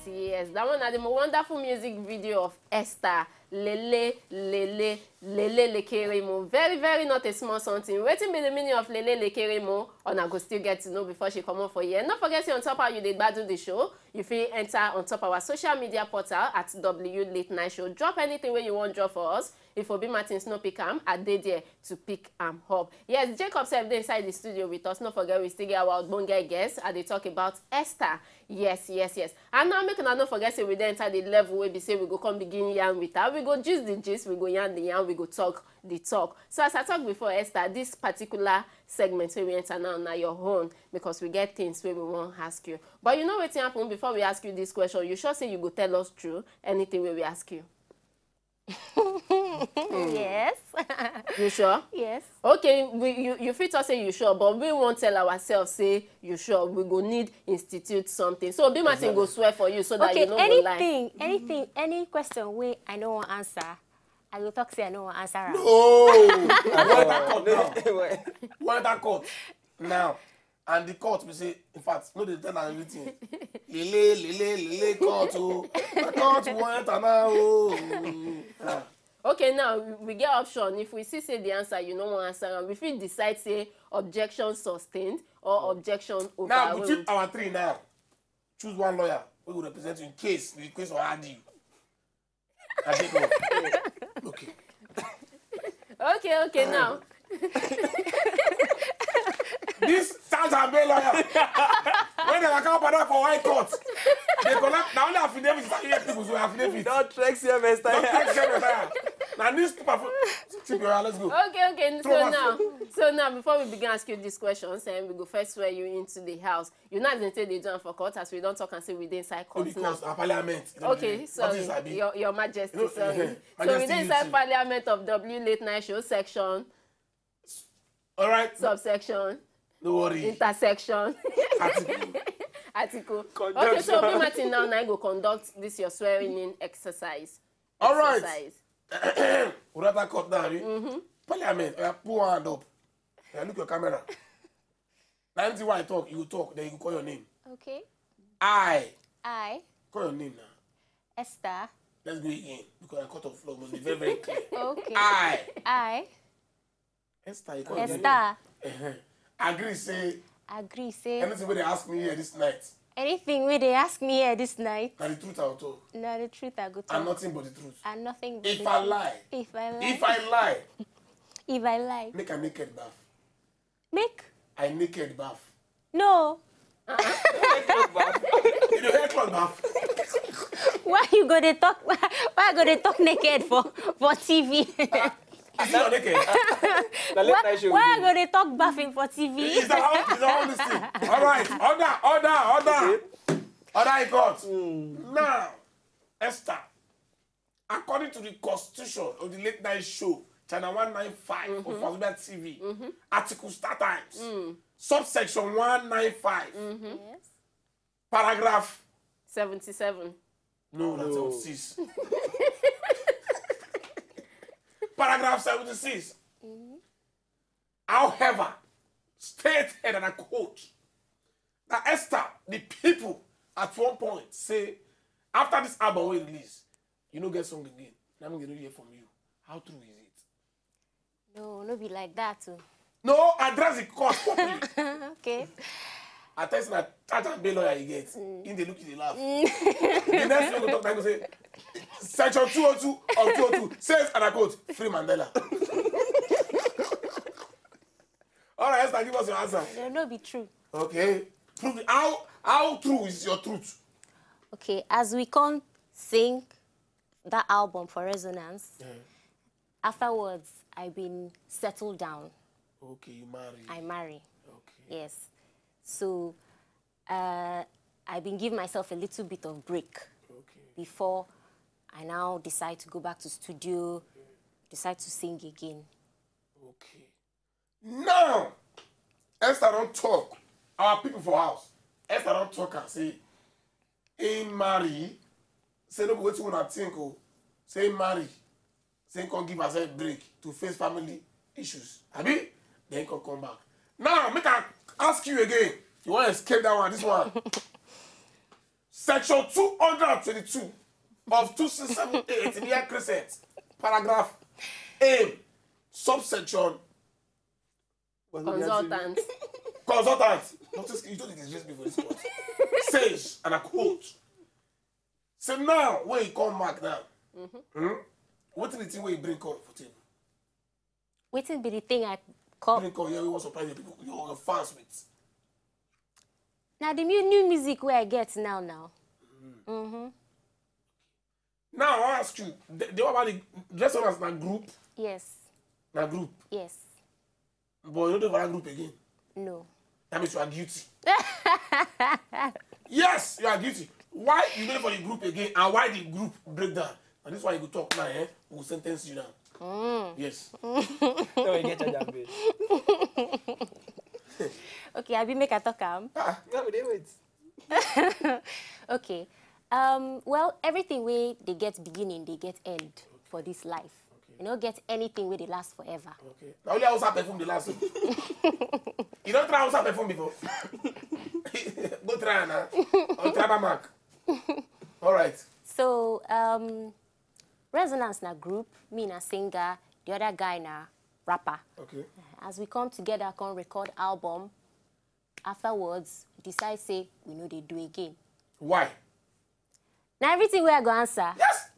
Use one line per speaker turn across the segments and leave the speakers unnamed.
Yes. That one had the wonderful music video of Esther. Lele Lekeremo. Very not a small something. Waiting be the meaning of Lele Lekeremo, and I go still get to know before she come on for you. And don't forget on top how you did battle the show. You feel enter on top our social media portal at W Late Night Show. Drop anything where you want drop for us. If Obi Martins no pick am, I did there to pick am up. Yes, Jacob said they inside the studio with us. Don't forget we still get our Bonga guests and they talk about Esther. Yes. And now make not forget say we then enter the level where we say we go come begin yarn with her. We go gist the gist, we go yarn the yarn, we go talk the talk. So as I talked before, Esther, this particular segment where we enter now your own because we get things where we want to ask you. But you know what's happen before we ask you this question? You sure say you go tell us true anything where we ask you?
Yes.
You sure?
Yes.
Okay, you fit us say you sure, but we won't tell ourselves say you sure. We go need institute something. So Obi Martin go swear for you so that you know go lie.
Anything, any question we I know one answer. I will talk say I know one answer.
No! Want that court now. And the court will say, in fact, no, they tell everything. Lele, court, oh. The court want now.
Okay, now we get option. If we see say the answer, you know one answer. We feel decide say objection sustained or objection overruled.
Now, between our three now, choose one lawyer who will represent you in case the case will add you. I think
Okay, now.
This sounds a bad lawyer. When they come up for white court, they collect now only affidavits that hear people who affidavits.
Don't track semester.
Now newspaper. Let's go.
Okay. So now before we begin ask you these questions, and we go first swear you into the house. You not going to say they join for court as we don't talk and say we inside court now.
Because our parliament.
Okay, sorry, your Majesty, sorry. So we inside Parliament of W Late Night Show section.
All right.
Subsection.
No worry.
Intersection. Article. Okay, so Obi Martin now I go conduct this your swearing in exercise.
All right. We'll have that cut down. Parliament, put one hand up. Look your camera. Now, anything I talk, you talk, then you call your name.
Okay.
I.
Call
your name now.
Esther.
Let's go again because I cut off flow. Must be very clear.
Okay.
I. Esther, you call your name. Agree, say. Anything where they ask me here this night.
Anything where they ask me here this night.
Now the truth I will talk.
No, the truth I go talk.
And nothing but the truth.
And nothing but
the truth. If I lie. Make a naked bath.
Make?
I naked bath.
No.
You don't hear cloth bath.
Why you go to talk? Why go to talk naked for TV?
Is it not naked?
The late night show.
Why go to talk bathing for TV?
Is that how this thing? All right. Order. Order in court. Now, Esther, according to the constitution of the late night show, Channel 195 of Fazbear TV, Article Star Times, subsection 195,
Yes.
paragraph
77.
No, that's 76. Paragraph 76. However, stated, and I quote, that Esther, the people at one point say, after this album we release, you know get song again. Now I'm going to hear from you. How true is it?
No be like that too.
No, address the court properly.
Okay.
I tell you that charge and bail lawyer you get. In the look, in the laugh. The next thing we talk, I go say, section 202 of 202 says, and I quote, free Mandela. All right, Esther, give us your answer.
No be true.
Okay. Prove it. How true is your truth?
Okay, as we can sing that album for Resonance, afterwards I've been settled down.
Okay, you marry.
I marry.
Okay.
Yes. So I've been giving myself a little bit of break before I now decide to go back to studio, decide to sing again.
Okay. Now, Esther don't talk. Our people for house. Esther don't talk and say, in marry. Say no wait when I think. Say marry. Say can give herself a break to face family issues. Abi? Then can come back. Now, make I ask you again. You want to escape that one? This one. Section 222 of 2678 in the Air Crescent, paragraph A, subsection
Consultant.
consultant. Notice you don't exist before this court. Says, and I quote. Say now, when you come back now, what is the thing where you bring come for table?
Waiting be the thing I call.
Bring come here, we want to surprise the people, your fans with.
Now the new music where I get now.
Now I ask you, they were about the dress on as a group,
Yes.
na group,
Yes.
but you don't have a group again.
No.
That means you are guilty. Yes, you are guilty. Why you made for the group again and why the group break down? And this is why you go talk now, we will sentence you down. Yes.
No, you get charged and bail.
Okay, I be make a talk am.
No, they wait.
Okay. Well, everything where they get beginning, they get end for this life. You don't get anything where they last forever.
Okay. Now only Hausa perfume the last one. You don't try Hausa perfume before? Go try now. Or try Mark. All right.
So, Resonance na group, me na singer, the other guy na rapper.
Okay.
As we come together, come record album, afterwards, we decide say, we know they do again.
Why?
Now everything where I go answer.
Yes.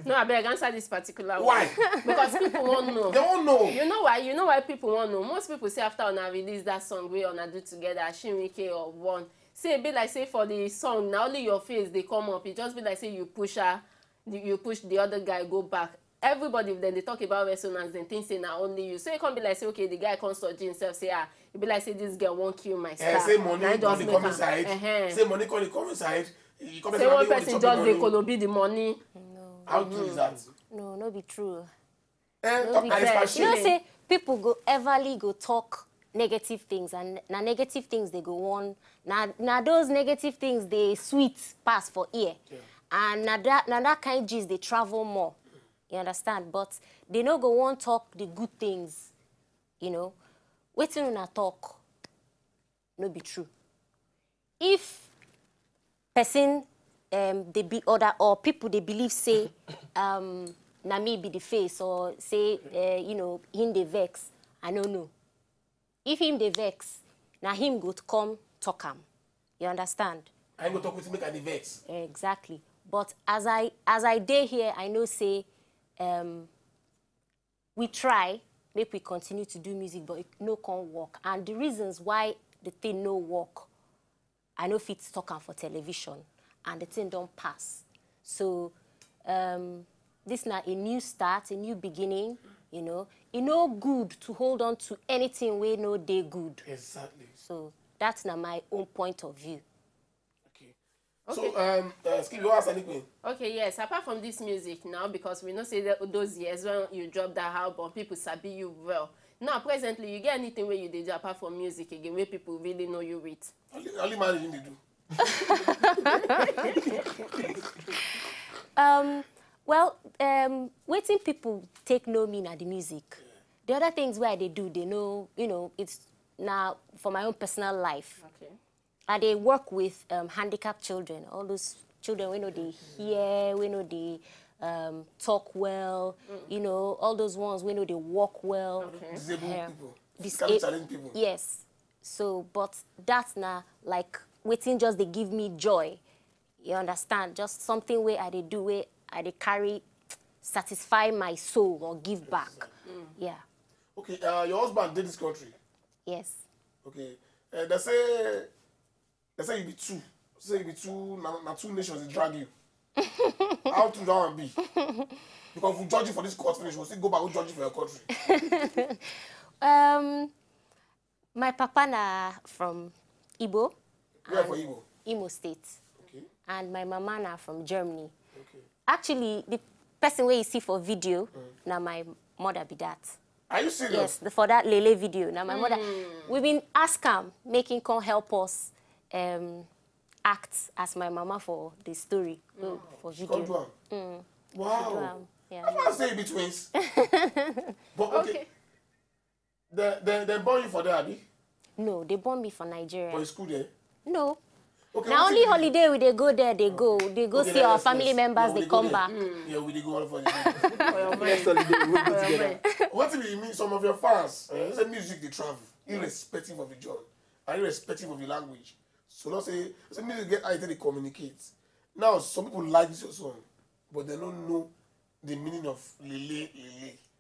No, I beg answer this particular one.
Why?
Because people won't know.
They won't know.
You know why? You know why people won't know? Most people say after Una release that song we Una do together, Shinwike or one. Say a bit like say for the song, now only your face they come up. It just be like say you push her, you push the other guy go back. Everybody then they talk about Resonance, then think say now only you. So it can't be like say okay the guy can't surgery himself say it be like say this girl won't kill my star.
Say money
Now it
on
just
the
make
comment
am.
side. Say money on the comment side.
Say one person just dey kolobi the money.
How true is that?
No be true.
Talk
No be
and
fair.
it's
You know,
passion.
say people go everly go talk negative things, and na negative things they go on. Na those negative things they sweet pass for ear, and na that kind gist they travel more. You understand? But they no go want talk the good things. You know, wetin una talk no be true. If person they be other or people they believe say na me be the face or say you know him dey vex, I no know. If him dey vex, na him go come talk am. You understand?
I go talk with make an vex.
Exactly. But as I dey here, I know say we try make we continue to do music, but it no can work. And the reasons why the thing no work I know fit talk am for television, and the thing don't pass. So this now a new start, a new beginning. You know, it no good to hold on to anything we know they good.
Exactly.
So that's now my own point of view.
Okay. So, Skip, you ask anything?
Okay, yes. Apart from this music now, because we know say that those years when you drop that album, people sabi you well. Now, presently, you get anything where you did apart from music again, where people really know you with?
Only managing they do.
Well, waiting people take no mean at the music. The other things where they do, they know, you know, it's now for my own personal life.
Okay.
They work with handicapped children, all those children, we know they hear, we know they talk well, you know, all those ones, we know they walk well.
Okay.
Disabled people. Physically challenged people.
Yes. So, but that's now like waiting just they give me joy. You understand? Just something where I they do, where I they carry, satisfy my soul or give back. Yeah.
Okay, your husband did this country.
Yes.
Okay. They say you be two. Say you be two. Now two nations they drag you. How to that one be? Because if we judge you for this court finish, we'll still go back and judge you for your country.
My papa na from Igbo.
Where for Igbo?
Imo State.
Okay.
And my mama na from Germany.
Okay.
Actually, the person where you see for video, now my mother be that.
Are you serious?
Yes, for that Lele video. Now my mother, we've been asking, making come help us act as my mama for the story for video.
Wow.
Yeah.
I'm not saying you be twins. But okay. They born you for there, Abi?
No, they born me for Nigeria.
For school there?
No.
Okay,
now only holiday we they go there, they go see our family members,
yeah,
they come back.
Yeah, we go all for you.
Next holiday, we'll go together.
What do you mean some of your fans? Say music they travel, irrespective of the genre, and irrespective of the language. So not say music get how they communicate. Now some people like this your song, but they don't know the meaning of lele.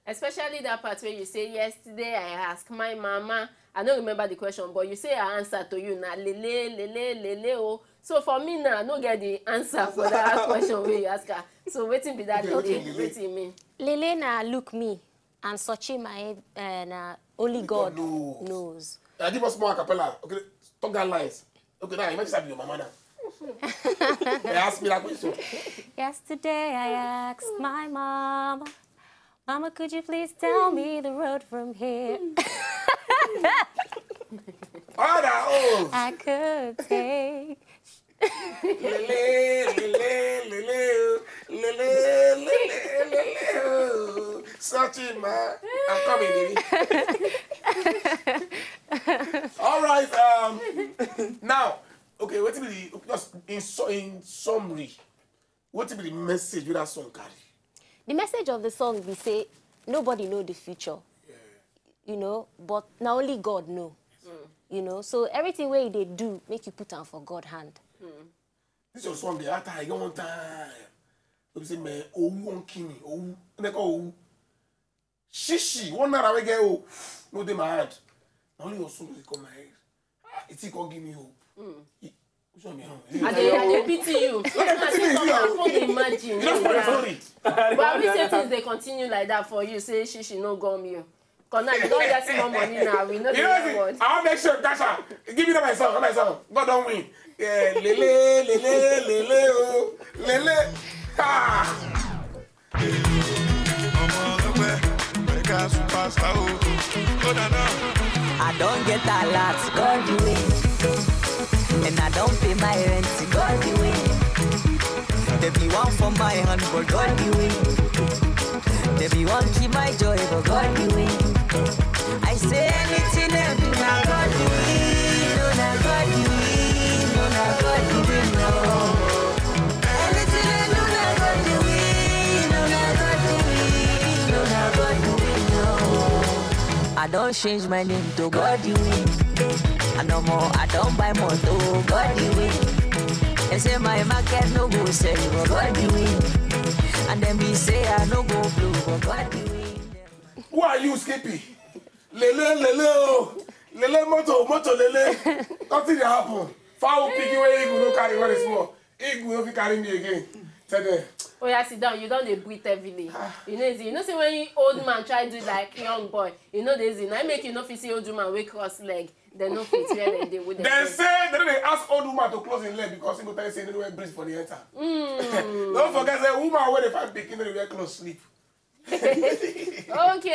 Especially that part where you say, yesterday I asked my mama, I don't remember the question, but you say I answer to you now, lele, oh. So for me now, I don't get the answer for that question where you ask her. So waiting be that lele, what do you mean?
Lele na look me, and Sochi my na only God knows.
I give us more a cappella. Okay, talk that lines. Okay, now imagine that your mama now. They ask me that question.
Yesterday I asked my mama, Mama, could you please tell me the road from here? I could take.
Searching, man. I'm coming, baby. All right. Now, okay. What will be just in summary? What will be the message with that song carry?
The message of the song, we say, nobody know the future, you know, but now only God know, you know. So everything where they do, make you put on for God's hand.
This is your song, the other time, one time. We say, man, oh, one kini, oh, shishi, one night I get oh, no, they my hand. Only your song will come my head. It's going to give me hope.
And they pity you. I can't imagine. But we say things they continue like that for you. Say she no gum you. Because now you don't get more money now. We know the reward.
I'll make sure, Dasha. Give me that my song. God don't win. Yeah, lele, oh, lele. Ha!
I don't get a lot, God you win. And I don't pay my rent, God you win. There be one for my hand, but God you win. There be one keep my joy, but God you win. I say anything and do not God you win. No, not God you win. No, not God you win, no. Anything and do not God you win. No, not God you win. No, not God you win, no. I don't change my name to God you win. And no more, I don't buy more to God you win. They say my market no go sell, but God you win. And then me say I no go blue, but God you win.
Who are you, Skippy? Lele, oh. Lele, moto, lele. Nothing happen. foul picking where Igu no carry one small. Igu no fit carry me again. Tell them.
Oh yeah, sit down. You don't dey breathe heavily. You know, easy. You know, say when you old man try do like young boy, you know, there's easy. Now make you no fit see old woman wey cross leg. They no fit where they with them.
They say they ask old woman to close his leg because he go tell you say they don't wear breeze for the enter. Don't forget say woman when they find picking they wear close sleep.
Okay.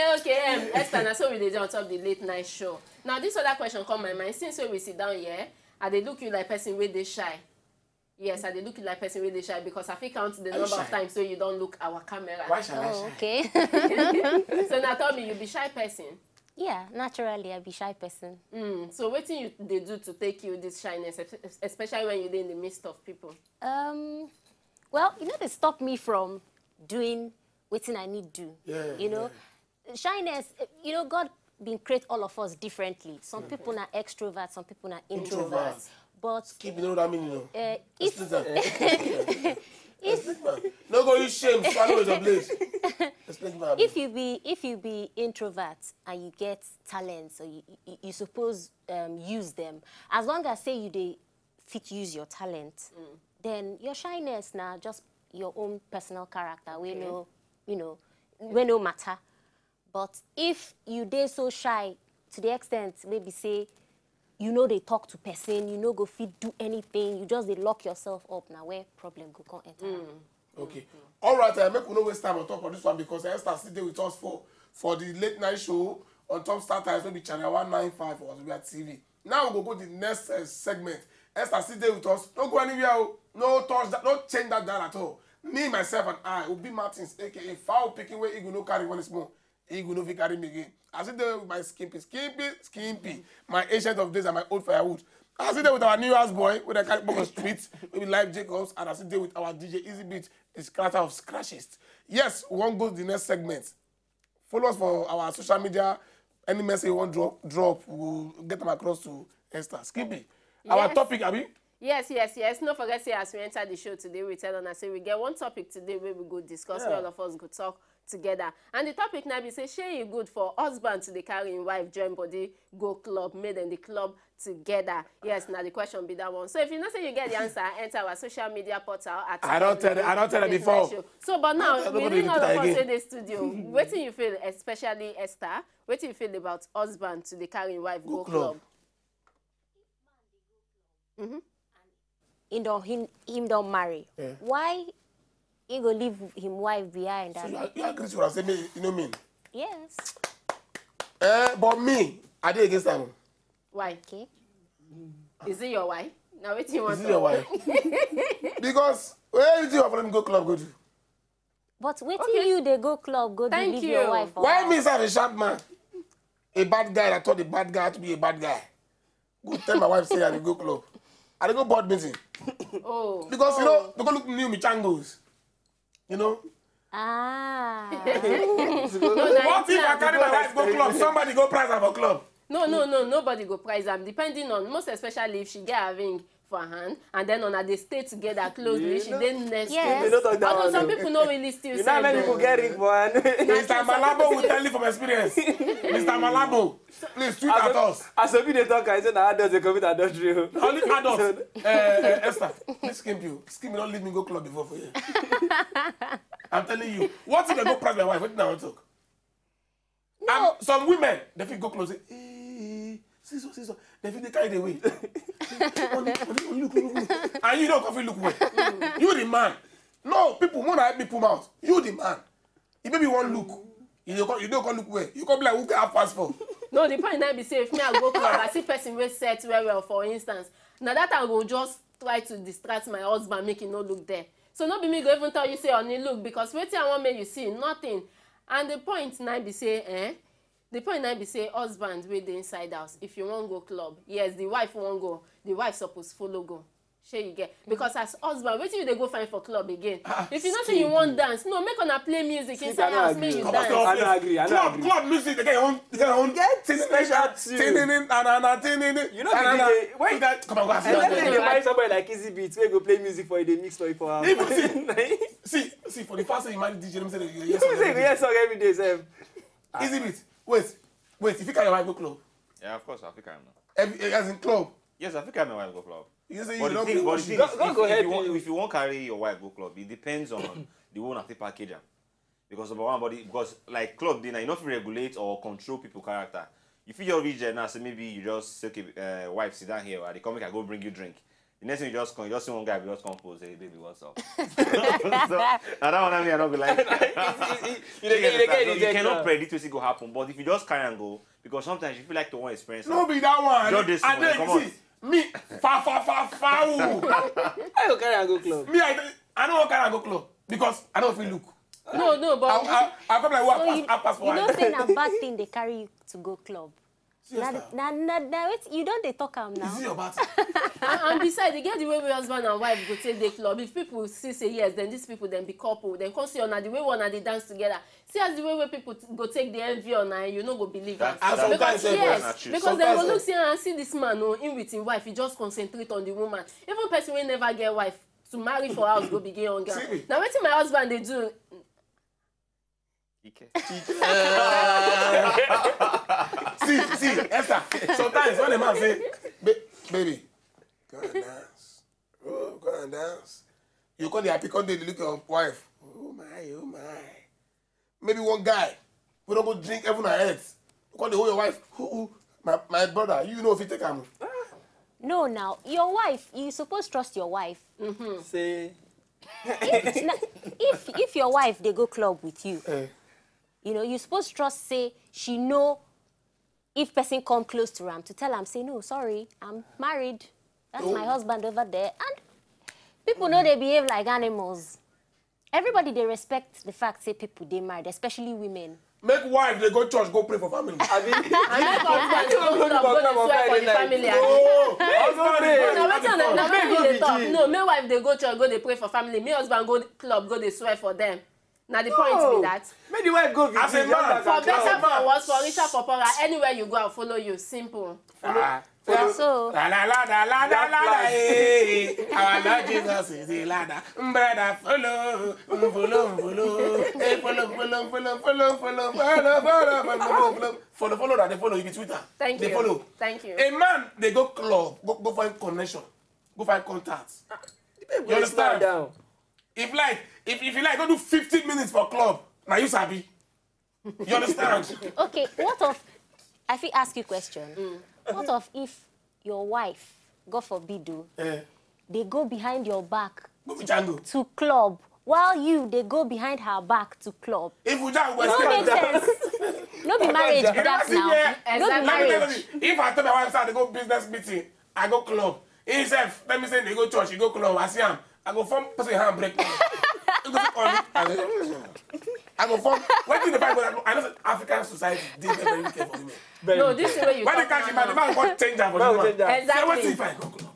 Esther, now so we dey on top the late night show. Now this other question come my mind. Since when we sit down here, I dey look you like person wey dey shy. Yes, I dey look you like person wey dey shy because I fit count the number of times so you don't look our camera.
Why should I shy?
Okay.
So now tell me, you be shy person.
Yeah, naturally, I be shy person.
So what thing they do to take you this shyness, especially when you're in the midst of people?
Well, you know, they stop me from doing what I need to do.
Yeah,
you know, shyness, you know, God been create all of us differently. Some people are extroverts, some people are introverts. But
Keep you know what I mean, you know.
If
no go use shame, swallow your place.
if you be introvert and you get talents, or you suppose use them, as long as say you dey fit use your talent, then your shyness now just your own personal character. We know, you know, we no matter. But if you dey so shy to the extent maybe say you know they talk to person, you know go fit do anything, you just they lock yourself up now where problem go come enter.
Okay. All right, I make we no waste time on top of this one because Esther still there with us for the late night show on Top Star Times, maybe channel 195 or Wazobia TV. Now we go to the next segment. Esther still there with us. Don't go anywhere. No touch that. Don't change that down at all. Me, myself, and I, Obi Martins, aka foul picking where Igu no carry one small. Igu no fit carry me again. I sit there with my skimpy, my ancient of days and my old firewood. I sit there with our new house boy, with a carry book of streets, with Live Jacobs, and I sit there with our DJ Easy Beat, the scratcher of scratches. Yes, we won't go to the next segment. Follow us for our social media. Any message you want drop, we'll get them across to Esther. Skimpy, our topic, Abi?
Yes. No forget, say as we enter the show today, we tell on say we get one topic today where we go discuss, where all of us go talk together. And the topic now be say, shey e good for husband to dey carry im wife join body go club, made in the club together. Yes, now the question be that one. So if you know say you get the answer, enter our social media portal at
I don't tell them before.
So but now we need all of us in the studio. What do you feel, especially Esther? What do you feel about husband to dey carry im wife go club?
Him don't marry. Yeah. Why he go leave him wife behind?
So you agree with what I say, you know mean?
Yes.
But me, I did against them.
Why?
Okay.
Is it your wife? Now what do you want?
Is it your wife? Because where did you have them go club go to?
But wait till you they go club, go to leave your wife.
Why me say I'm a sharp man? A bad guy that thought the bad guy had to be a bad guy. Go tell my wife say I go club. I dey go board meeting. Because you know, they go look new michangos. You know?
What
if I carry my wife go club? Somebody go prize her for club.
No, nobody go prize them. Depending on, most especially if she get a ring for her hand, and then on they stay together closely, she then next.
Yes.
Although some people don't really still
say that. Many people get ring for hand.
Mr. Malabo will tell you from experience. Mr. Malabo, please tweet at us. As
a video talker, I said that adults they commit adultery.
Only adults. Esther, please skip you. Skip me, don't leave me go club before for you. I'm telling you. What if I go prize my wife? What did I want to talk? No. Some women, they feel go close. See so. They feel they carry the away. Look. And you don't come look away. You the man. No, people want to help me pull out. You the man. You maybe one look. You don't come look away. You come be like who can have passport.
No, the point now be say if me I go club, I see person will set well, for instance. Now that I will just try to distract my husband, make him no look there. So not be me go even tell you say only look because wait till I want make you see nothing. And the point now be say, the point now be say husband with the inside house. If you want go club, yes, the wife won't go. The wife supposed follow go. Sure you get because as husband, wait till they go find for club again. If you not say you want dance, no, make on play music inside house, make you dance.
I don't agree.
Club music, they get your own
special tune. You know the DJ. Wait,
come on, go ask
and then they find somebody like Easy Beats where go play music for you, they mix for you for hours.
See, for the first time you marry DJ, them say
yes song every day, sir.
Easy Beats. Wait, if you carry your wife go club.
Yeah, of course, I'll pick him now.
As in club.
Yes, I think I my wife go club.
You say
But
you
the
don't
thing,
bring
but
what
the
she
thing is,
Go ahead,
if you won't carry your wife go club, it depends on the one that package am. Because number one, because like club dinner, you don't regulate or control people character. If you just reach there now, say maybe you just say, okay, wife, sit down here, or they come make I go bring you drink. The next thing you just see one guy, just come pose, hey baby, what's up? So, I don't want to not be like, you cannot predict what go happen. But if you just carry and go, because sometimes you feel like to want experience.
No be that one.
Just this
And
one, come on.
then me, fa.
I go carry and go club.
Me, I don't want carry and go club because I don't feel look.
No, but
I'll come like
So
what pass
you don't say na bad thing they carry you to go club.
Yes,
Wait, you don't they talk am now.
Is it your bad?
and besides, they get the way husband and wife go take the club. If people see say yes, then these people then be couple. Then come see on the way one and they dance together. See as the way people go take the envy on and you no go believe am.
Sometimes
Because they go look see and see this man in with him wife. He just concentrate on the woman. Even person will never get wife to marry for house go begin hunger. Now wetin my husband they do.
See, Esther. Sometimes when a man say, baby, go and dance. Oh, go and dance. You call the happy country, look at your wife. Oh my. Maybe one guy, we don't go drink every night. You call the whole your wife. My brother, you know if you take him.
No, now your wife, you supposed trust your wife.
Say.
If your wife they go club with you, you know you supposed trust say she know if person come close to am to tell am say no sorry I'm married, that's my husband over there, and people know they behave like animals. Everybody they respect the fact say people they married, especially women.
Make wife they go church go pray for family.
And make husband go club go dey swear for the family. No, my wife they go church go dey pray for family. Me husband go club go dey swear for them. Now the point be that.
Make the wife go visit.
As a man,
For better, for worse, for richer, for poorer, anywhere you go, I'll follow you. Simple.
So
La, eh. Our Lord Jesus is a ladder. Brother, follow. Hey, follow that they follow you Twitter.
Thank
They
you.
follow.
Thank you.
A man, they go club, go find connection, go find contacts. You understand?
Down.
If you like, go do 15 minutes for club. Now you sabi. You understand?
okay, what of I fit ask you a question? What of if your wife, God forbid, they go behind your back
Go to Django.
to club, while they go behind her back to club?
If we just
No make sense. No be marriage
You
that
never see
now.
where-
No be
Exactly.
Let me tell
marriage.
you, if I tell my wife I go business meeting, I go club. Himself, let me say they go church, he go club. I see him. I go form person hand break. I go form. What do you find? I know African society they very careful for women.
No, this is where you
When they
talk
catch him,
now.
the man go change that for
Man
the
go
woman.
change that.
So what
Exactly.
if I go club?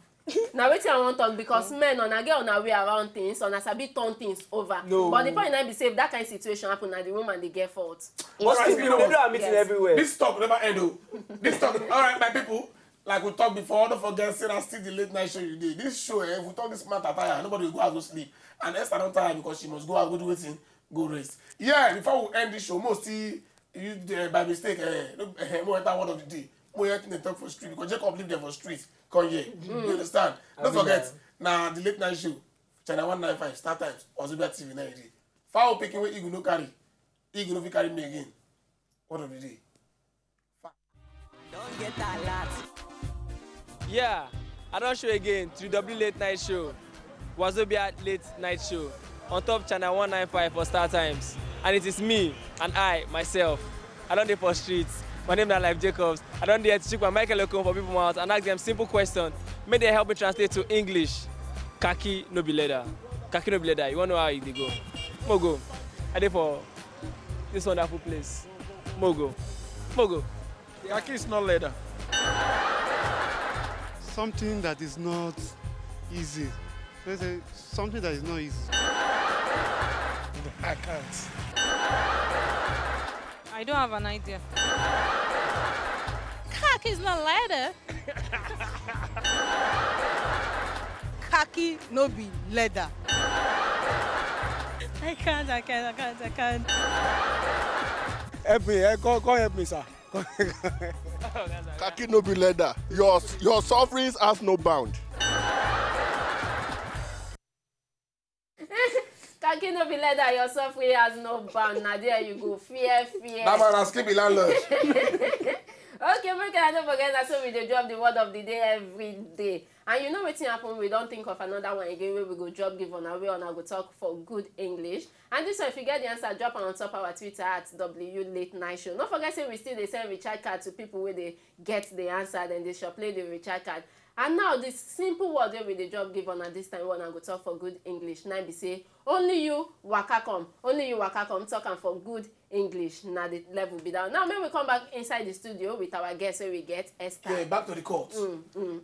Now wetin I wan talk because men on a get on a way around things, on a sabi turn things over.
No.
But the point na be say if that kind of situation happen, na the woman dey get fault.
All right,
They do a meeting
Yes.
everywhere.
This talk never end. Oh. This talk. All right, my people. Like we talked before, don't forget, say that's still the late night show you did. This show, if we talk this matter tire, nobody will go out go sleep. And Esther don't tire because she must go out, go do waiting, go rest. Yeah, before we end this show, most you by mistake, more enter one of the day. More they talk for street because Jacob leave them for street. Come here. You understand? Don't forget, now the late night show, Channel 195, start times, Ozubia TV 90. Foul picking where Eagle no carry. Eagle no fit carry me again. What of the day?
Don't get a lot.
Yeah, I don't show again to the W Late Night Show, Wazobia Late Night Show, on top Channel 195 for Star Times. And it is me and myself. I don't do for streets. My name is Life Jacobs. I don't dare to check my Michael Okon for people out and ask them simple questions. May they help me translate to English. Khaki no be leather. Khaki no be leather. You want to know how they go? Mogo. I did for this wonderful place. Mogo.
Khaki is not leather. Something that is not easy. Let's say something that is not easy.
I can't.
I don't have an idea. Khaki is not leather.
Khaki no be leather.
I can't.
Help me, come help me, sir. Khaki no be leather. Your sufferings has no bound.
Khaki no be leather, your suffering has no bound. Now there you go. Fear.
That man has sleep in landlord.
Okay, make I don't forget that so we dey drop the word of the day every day. And you know wetin happen, we don't think of another one again where we go drop give on our way on go talk for good English. And this one, if you get the answer, drop am on top our Twitter at W Late Night Show. Don't forget say we still dey send recharge card to people where they get the answer, then they shall play the recharge card. And now this simple word wey we dey drop give on at this time, one go talk for good English. Now be say only you waka come, talk am for good English. Now the level be down. Now, may we come back inside the studio with our guest where we get Esther.
Yeah, back to the court.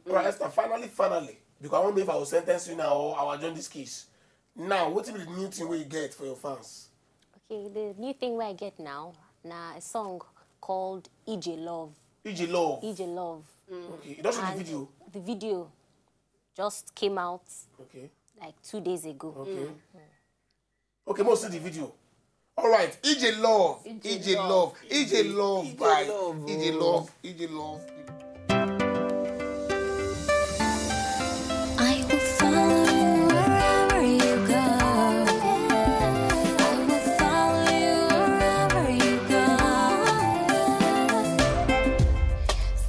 Right, Esther, finally, because I wonder if I will sentence you now or I will join this case. Now, what is the new thing you get for your fans?
Okay, the new thing where I get now, a song called EJ Love.
EJ Love?
EJ Love.
Okay, you don't show the video?
The video just came out like 2 days ago.
Okay. Okay, most of the video. All right, EJ Love. EJ Love. EJ Love. Bye. EJ Love. EJ Love.
I will follow you wherever you go. I will follow you wherever you go.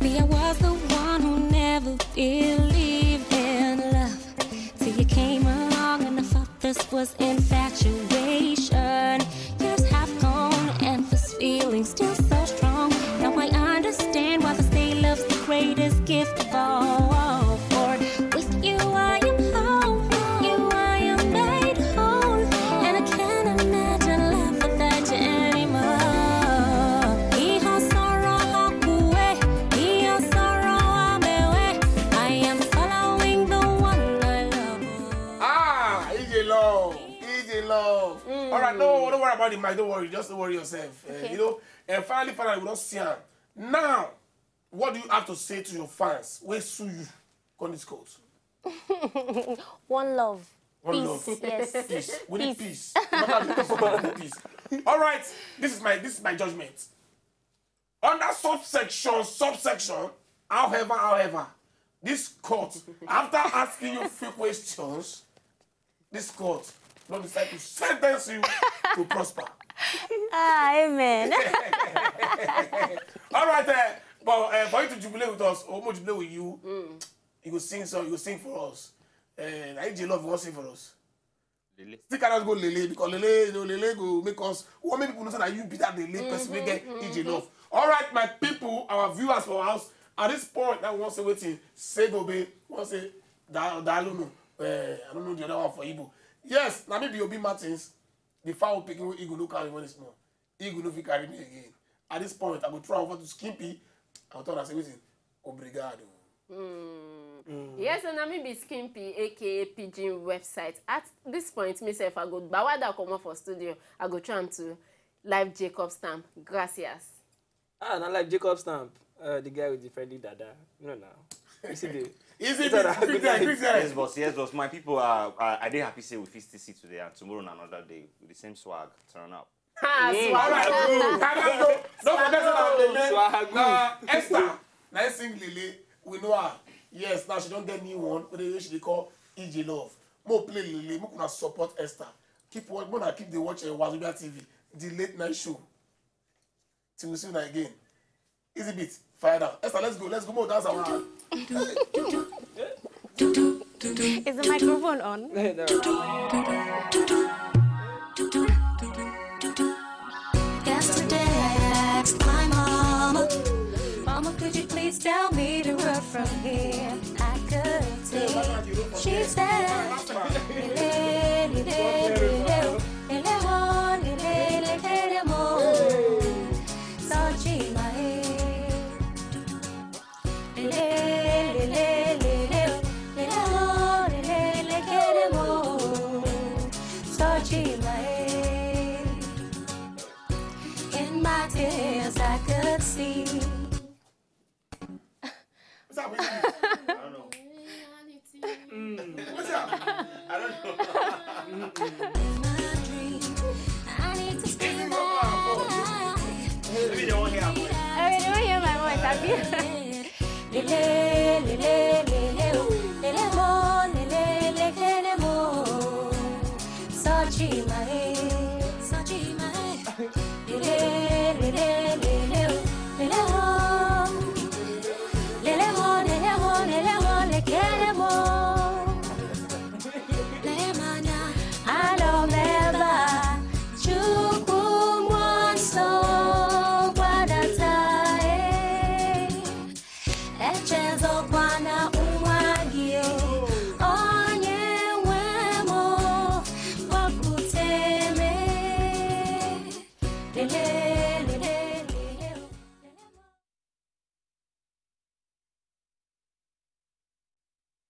See, I was the one who never believed in love till you came along and I thought this was infatuation. Years have gone and this feeling still so strong. Now I understand why the state love's the greatest gift of all. For with you I am whole, with you I am made whole, and I can't imagine life without you anymore. I am following the one I love.
EJ Love. EJ Love. All right, no, don't worry about the mic. Don't worry. Just don't worry yourself. You know, and finally, we don't see her. Now, what do you have to say to your fans? Where sue you on this court?
One love.
One
peace.
love.
Yes.
Peace. We need peace. We need peace. All right, this is my judgment. Under subsection, however, this court, after asking you few questions, this court will decide to sentence you to prosper.
Amen.
All right, but for you to jubilate with us, or more jubilate with you, you will sing for us. And EJ Love will sing for us.
Lele.
Still cannot go Lele because Lele go make us. What many people know that you be that Lele person we get EJ Love. All right, my people, our viewers for us. At this point, now we want to say waiting. Say Gobe, want to say Daluno. I don't know the other one for Igbo. Yes, now maybe Obi Martins. The foul picking Igbo no carry when it's small. Igbo no fit carry me again. At this point, I go try over to Skimpy. I'll tell her say waiting. Obrigado.
Yes, and I may be Skimpy, aka Pidgin website. At this point, myself, I go bawada come up for studio. I go try to live Jacob Stamp. Gracias.
Not like Jacob Stamp, the guy with the friendly dada. You know now. You see the.
Yes, boss. My people are they happy say we fit still see today and tomorrow and another day with the same swag. Turn up.
Swag. Don't forget about Lele. Esther. Now sing Lele. We know her. Yes, now she don't get new one, but they call EJ Love. More play Lele. More gonna support Esther. Keep the watch Wazobia TV, the late night show. Till we see you again. Easy beat. Fire down. Esther, let's go. More dance around.
Is the microphone on?
Yesterday I asked my mama, could you please tell me the road from here? I could see. She said, in my tears I could see.
What's up with you?
I don't know.
What's up?
I don't know.
My dream, I need to stay
Give me your
alive.
Maybe they won't hear our voice.
I don't hear my voice.
Lele